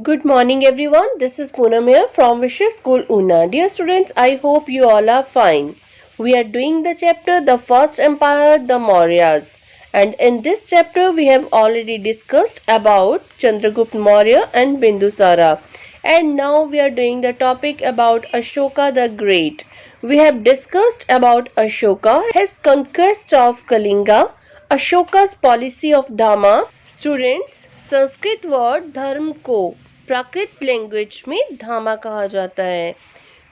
Good morning, everyone. This is Poonam here from Vishya School, Una. Dear students, I hope you all are fine. We are doing the chapter The First Empire, the Mauryas. And in this chapter, we have already discussed about Chandragupta Maurya and Bindusara. And now we are doing the topic about Ashoka the Great. We have discussed about Ashoka, his conquest of Kalinga, Ashoka's policy of Dhamma. Students, Sanskrit word धर्म को प्राकृत language में धामा कहा जाता है।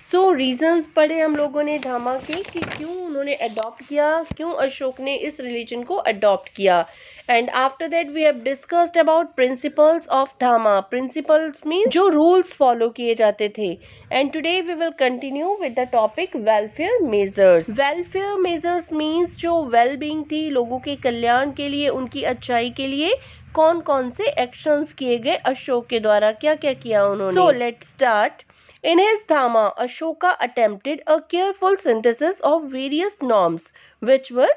सो reasons पढ़े हम लोगों ने धामा के कि क्यों उन्होंने अडॉप्ट किया, क्यों अशोक ने इस रिलीजन को अडॉप्ट किया। And after that we have discussed about principles of dhamma. Principles mean जो रूल्स फॉलो किए जाते थे। And today we will continue with the topic welfare measures. Welfare measures means जो वेल बीइंग थी, लोगों के कल्याण के लिए, उनकी अच्छाई के लिए कौन कौन से एक्शंस किए गए अशोक के द्वारा, क्या क्या किया उन्होंने। So let's start. In his Dhamma, Ashoka attempted a careful synthesis of various norms which were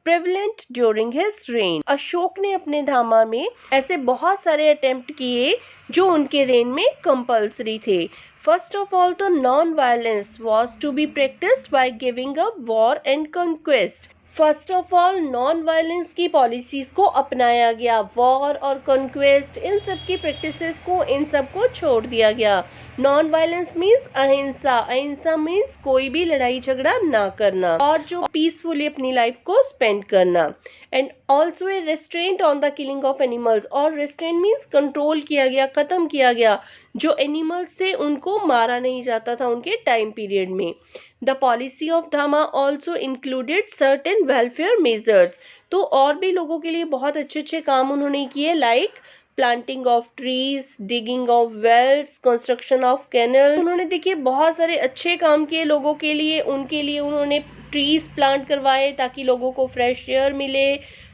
prevalent during his reign. Ashok ने अपने धामा में ऐसे बहुत सारे अटेम्प्ट किए जो उनके रेन में कंपल्सरी थे। फर्स्ट ऑफ ऑल तो non violence was to be practised by giving up war and conquest. First of all non violence की पॉलिसीज को अपनाया गया। वॉर और कॉन्क्वेस्ट, इन सब की प्रैक्टिसेस को, इन सब को छोड़ दिया गया। नॉन वायलेंस मीन्स अहिंसा। अहिंसा मीन्स कोई भी लड़ाई झगड़ा ना करना और जो पीसफुली अपनी लाइफ को स्पेंड करना। And also a restaurant on the killing of animals. और रेस्ट्रेंट मीन्स कंट्रोल किया गया, खत्म किया गया। जो एनिमल्स थे उनको मारा नहीं जाता था उनके टाइम पीरियड में। द पॉलिसी ऑफ धामा also included certain welfare measures. तो और भी लोगों के लिए बहुत अच्छे अच्छे काम उन्होंने किए, like planting of trees, digging of wells, construction of canal. उन्होंने देखिए बहुत सारे अच्छे काम किए लोगों के लिए। उनके लिए उन्होंने ट्रीज प्लांट करवाए ताकि लोगों को फ्रेश एयर मिले,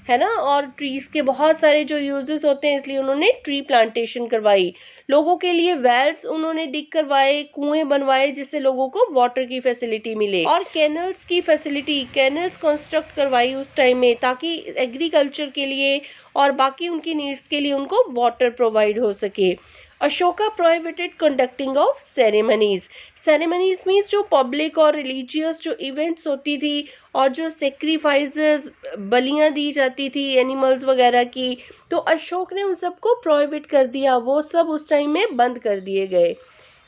है ना। और ट्रीज के बहुत सारे जो यूजेस होते हैं, इसलिए उन्होंने ट्री प्लांटेशन करवाई। लोगों के लिए वेल्स उन्होंने डिग करवाए, कुएं बनवाए जिससे लोगों को वाटर की फैसिलिटी मिले। और कैनल्स की फैसिलिटी, कैनल्स कंस्ट्रक्ट करवाई उस टाइम में ताकि एग्रीकल्चर के लिए और बाकी उनकी नीड्स के लिए उनको वाटर प्रोवाइड हो सके। Ashoka prohibited conducting of ceremonies. Ceremonies means जो पब्लिक और रिलीजियस जो इवेंट्स होती थी और जो सेक्रीफाइसेस, बलियां दी जाती थी एनिमल्स वगैरह की, तो अशोक ने उन सबको प्रोहिबिट कर दिया। वो सब उस टाइम में बंद कर दिए गए।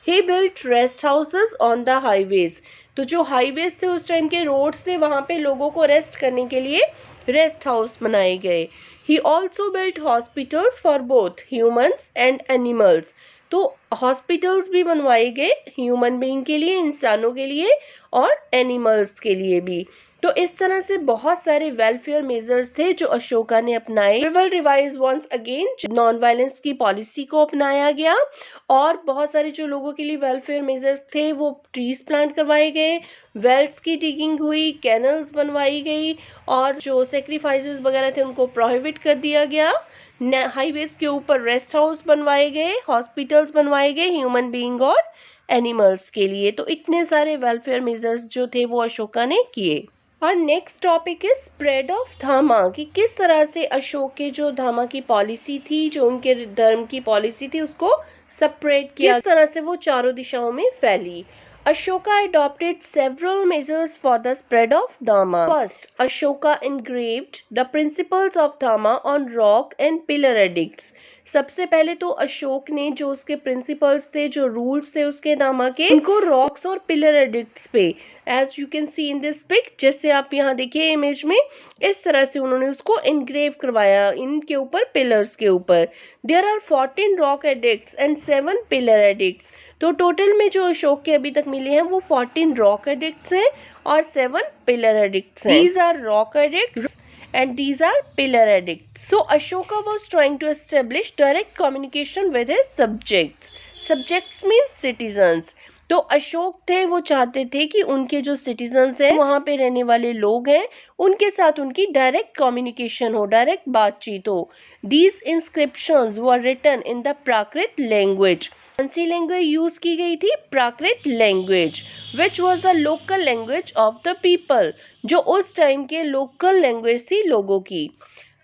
He built rest houses on the highways. तो जो हाईवेज थे उस टाइम के रोड्स थे, वहां पे लोगों को रेस्ट करने के लिए रेस्ट हाउस बनाए गए। He also built hospitals for both humans and animals. तो हॉस्पिटल्स भी बनवाए गए ह्यूमन बीइंग के लिए, इंसानों के लिए, और एनिमल्स के लिए भी। तो इस तरह से बहुत सारे वेलफेयर मेजर्स थे जो अशोका ने अपनाए। We will revise once again. Non violence की पॉलिसी को अपनाया गया और बहुत सारे जो लोगों के लिए वेलफेयर मेजर्स थे वो ट्रीज प्लांट करवाए गए, वेल्स की डिगिंग हुई, कैनल्स बनवाई गई और जो सेक्रीफाइसेस वगैरह थे उनको प्रोहिबिट कर दिया गया। हाईवेज के ऊपर रेस्ट हाउस बनवाए गए, हॉस्पिटल्स बनवाए गए ह्यूमन बीइंग और एनिमल्स के लिए। तो इतने सारे वेलफेयर मेजर्स जो थे वो अशोका ने किए। और next topic is spread of धामा, कि किस तरह से अशोक के जो धामा की पॉलिसी थी, जो उनके धर्म की पॉलिसी थी, उसको स्प्रेड किया, किस तरह से वो चारों दिशाओं में फैली। Ashoka adopted several measures for the spread of Dhamma. First, Ashoka engraved the principles of Dhamma on rock and pillar edicts. सबसे पहले तो अशोक ने जो उसके प्रिंसिपल्स थे, जो रूल्स थे उसके धामा के, उनको रॉक्स और पिलर एडिक्ट्स पे, as you can see in this pic, जैसे आप यहाँ देखिए इमेज में, इस तरह से उन्होंने उसको इनग्रेव करवाया इनके ऊपर, पिलर्स के ऊपर। There are 14 rock edicts and 7 pillar edicts. तो टोटल में जो अशोक के अभी तक मिले हैं वो 14 रॉक एडिक्ट्स हैं और 7 पिलर एडिक्ट्स हैं। These are rock edicts and these are pillar edicts. So Ashoka was trying to establish direct communication with his subjects. Subjects means citizens. तो अशोक थे, वो चाहते थे कि उनके जो सिटीजन्स हैं, वहां पे रहने वाले लोग हैं, उनके साथ उनकी डायरेक्ट कम्युनिकेशन हो, डायरेक्ट बातचीत हो। These inscriptions were written in the Prakrit language. कौन सी लैंग्वेज यूज की गई थी? Prakrit language, which was the local language of the people, जो उस टाइम के लोकल लैंग्वेज थी लोगों की।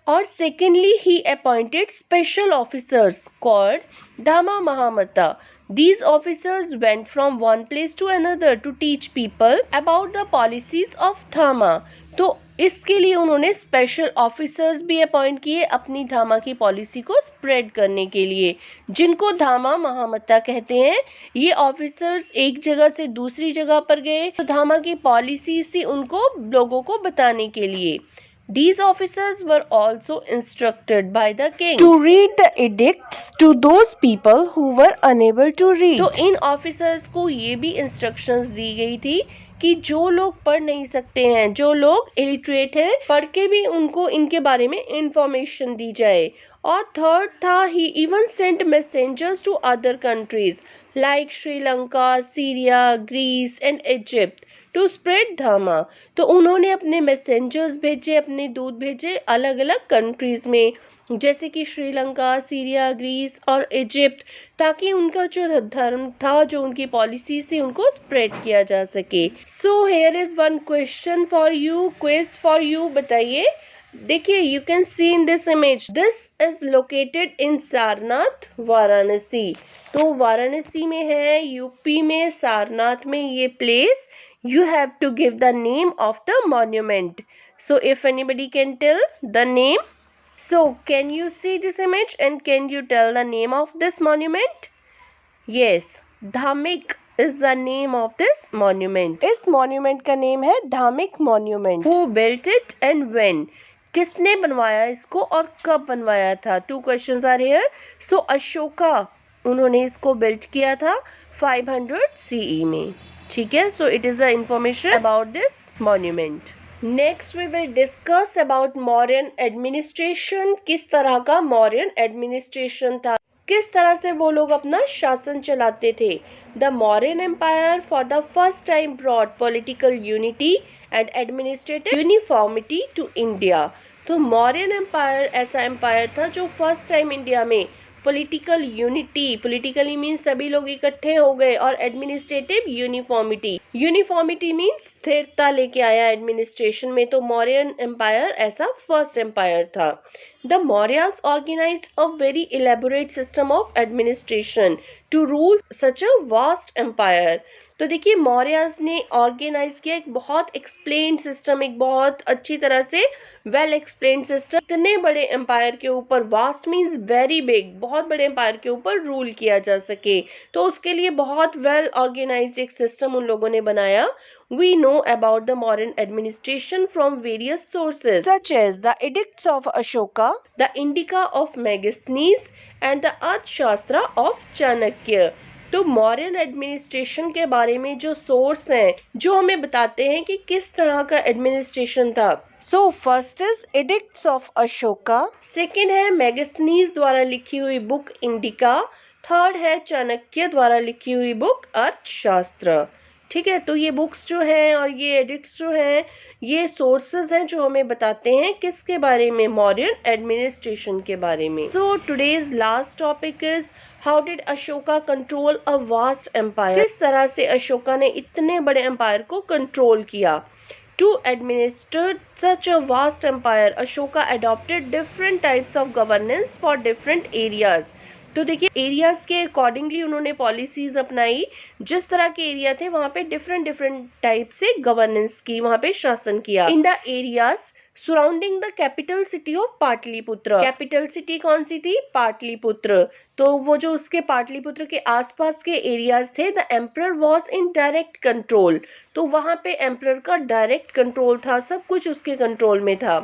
और secondly he appointed special officers called धामा महामता. These officers went from one place to another to teach people about the policies of धामा. तो इसके लिए उन्होंने स्पेशल ऑफिसर्स भी अपॉइंट किए अपनी धामा की पॉलिसी को स्प्रेड करने के लिए, जिनको धामा महामता कहते हैं. ये ऑफिसर्स एक जगह से दूसरी जगह पर गए तो धामा की पॉलिसी से उनको लोगों को बताने के लिए. These officers were also instructed by the king to read the edicts to those people who were unable to read. तो इन ऑफिसर्स को ये भी इंस्ट्रक्शंस दी गई थी कि जो लोग पढ़ नहीं सकते हैं, जो लोग इलिटरेट हैं, पढ़ के भी उनको इनके बारे में इंफॉर्मेशन दी जाए. और थर्ड था he even sent messengers to other countries like Sri Lanka, Syria, Greece and Egypt to spread dhamma. तो उन्होंने अपने मैसेंजर्स भेजे, अपने दूत भेजे अलग अलग कंट्रीज में, जैसे कि श्रीलंका, सीरिया, ग्रीस और इजिप्ट, ताकि उनका जो धर्म था, जो उनकी पॉलिसी थी, उनको स्प्रेड किया जा सके. So here is one question for you, quiz for you. बताइए, देखिए, you can see in this image, this is located in Sarnath, Varanasi. तो वाराणसी में है, यूपी में, सारनाथ में ये place. You have to give the name of the monument. So if anybody can tell the name. So can you see this image and can you tell the name of this monument? Yes, Dhamik is the name of this monument. इस monument का name है Dhamik monument. Who built it and when? किसने बनवाया इसको और कब बनवाया था? Two questions are here. So Ashoka, उन्होंने इसको बिल्ट किया था 500 CE में. ठीक है, so it is the information about this monument. Next we will discuss about Mauryan administration. किस तरह का मौर्यन एडमिनिस्ट्रेशन था, किस तरह से वो लोग अपना शासन चलाते थे. The Mauryan empire for the first time brought political unity and administrative uniformity to India. तो मौर्यन एम्पायर ऐसा एम्पायर था जो फर्स्ट टाइम इंडिया में पॉलिटिकल यूनिटी, पॉलिटिकली मीन्स सभी लोग इकट्ठे हो गए, और एडमिनिस्ट्रेटिव यूनिफॉर्मिटी, यूनिफॉर्मिटी मीन्स स्थिरता लेके आया एडमिनिस्ट्रेशन में. तो मौर्यन एम्पायर ऐसा फर्स्ट एम्पायर था. The Mauryas organized a very elaborate system of administration to rule such a vast empire. तो देखिए, मौर्यास ने ऑर्गेनाइज किया एक बहुत एक्सप्लेन्ड सिस्टम, एक बहुत अच्छी तरह से वेल एक्सप्लेन्ड सिस्टम. इतने बड़े एम्पायर के ऊपर, वास्ट मीन्स वेरी बिग, बहुत बड़े एम्पायर के ऊपर रूल किया जा सके, तो उसके लिए बहुत वेल ऑर्गेनाइज एक सिस्टम उन लोगों ने बनाया. We know about the Mauryan administration from various sources such as the Edicts of Ashoka, the Indica of Megasthenes and the Arthashastra of Chanakya. तो मौर्यन एडमिनिस्ट्रेशन के बारे में जो सोर्स हैं, जो हमें बताते हैं कि किस तरह का एडमिनिस्ट्रेशन था. So first is addicts of Ashoka, second है मेगास्थनीज द्वारा लिखी हुई बुक इंडिका, थर्ड है चाणक्य द्वारा लिखी हुई बुक अर्थशास्त्र. ठीक है, तो ये बुक्स जो हैं और ये एडिक्ट्स जो हैं, ये सोर्सेज हैं जो हमें बताते हैं किसके बारे में, मौर्यन एडमिनिस्ट्रेशन के बारे में. So today's last topic is how did Ashoka control a vast empire. किस तरह से अशोका ने इतने बड़े एम्पायर को कंट्रोल किया. To administer such a vast empire, Ashoka adopted different types of governance for different areas. तो देखिए, एरियाज के अकॉर्डिंगली उन्होंने पॉलिसीज अपनाई. जिस तरह के एरिया थे वहाँ पे डिफरेंट टाइप से गवर्नेंस की, वहाँ पे शासन किया. In the areas surrounding the capital city of Pataliputra. Capital city कौन सी थी? पाटलिपुत्र. तो वो जो उसके पाटलिपुत्र के आसपास के एरियाज थे, the emperor was in direct control. तो वहाँ पे एम्परर का डायरेक्ट कंट्रोल था, सब कुछ उसके कंट्रोल में था.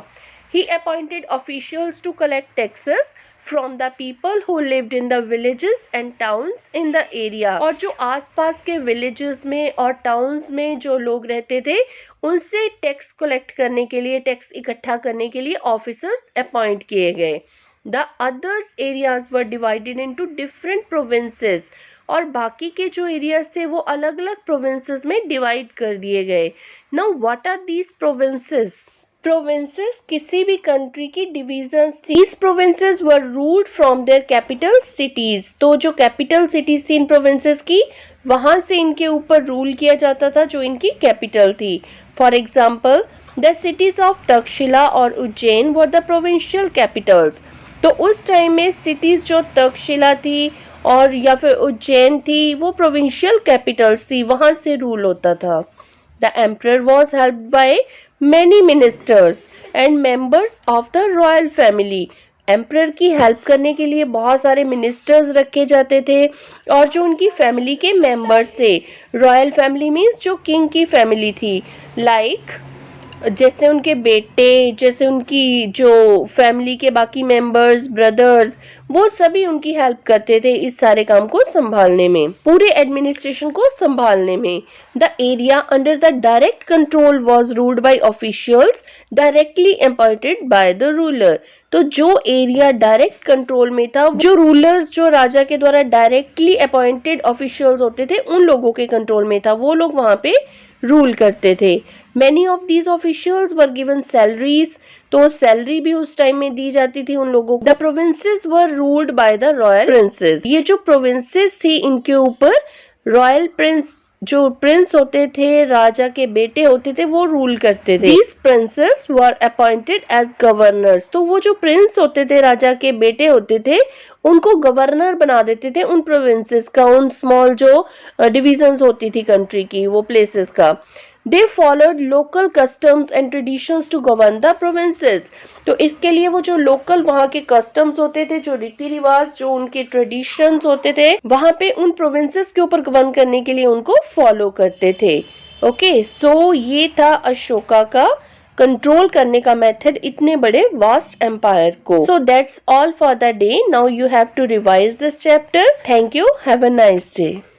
He appointed officials to collect taxes from the people who lived in the villages and towns in the area. और जो आसपास के villages में और towns में जो लोग रहते थे, उनसे टैक्स कलेक्ट करने के लिए, टैक्स इकट्ठा करने के लिए ऑफिसर्स अपॉइंट किए गए. The others areas were divided into different provinces. और बाकी के जो एरियाज थे वो अलग अलग प्रोविंसेस में डिवाइड कर दिए गए. Now what are these provinces? Provinces किसी भी कंट्री की डिविजन्स थी। These provinces were ruled from their capital cities। तो जो कैपिटल सिटीज थी इन प्रोविंसेस की, वहां से इनके ऊपर रूल किया जाता था जो इनकी कैपिटल थी। For example the cities of Taxila और Ujjain were the provincial capitals. तो उस टाइम में सिटीज जो तक्षशिला थी और या फिर उज्जैन थी वो प्रोविंशियल कैपिटल्स थी, वहां से रूल होता था। The emperor was helped by many ministers and members of the royal family। Emperor की हेल्प करने के लिए बहुत सारे मिनिस्टर्स रखे जाते थे और जो उनकी फैमिली के मेंबर्स थे। रॉयल फैमिली मीन्स जो किंग की फैमिली थी, लाइक जैसे उनके बेटे, जैसे उनकी जो फैमिली के बाकी मेंबर्स, ब्रदर्स, वो सभी उनकी हेल्प करते थे इस सारे काम को संभालने में, पूरे एडमिनिस्ट्रेशन को संभालने में। The area under the direct control was ruled by officials directly appointed by the ruler. तो जो एरिया डायरेक्ट कंट्रोल में था, जो रूलर्स, जो राजा के द्वारा डायरेक्टली अपॉइंटेड ऑफिशियल्स होते थे, उन लोगों के कंट्रोल में था, वो लोग वहां पे रूल करते थे। Many of these officials were given salaries। तो सैलरी भी उस टाइम में दी जाती थी उन लोगों को। The provinces were ruled by the royal princes। ये जो provinces थी इनके ऊपर रॉयल प्रिंस, जो प्रिंस होते थे, राजा के बेटे होते थे, वो रूल करते थे। These princes were appointed as governors। तो वो जो प्रिंस होते थे, राजा के बेटे होते थे, उनको गवर्नर बना देते थे उन प्रोविंसेस का, उन स्मॉल जो डिविजन्स होती थी कंट्री की, वो प्लेसेस का। They followed local customs and traditions to govern the provinces। तो इसके लिए वो जो लोकल वहाँ के कस्टम्स होते थे, जो रीति रिवाज, जो उनके ट्रेडिशंस होते थे, वहाँ पे उन प्रोविंसेस के ऊपर गवर्न करने के लिए उनको फॉलो करते थे। ओके, सो ये था अशोका का कंट्रोल करने का मेथड इतने बड़े वास्ट एम्पायर को। So that's all for the day. Now you have to revise this chapter. Thank you, have a nice day.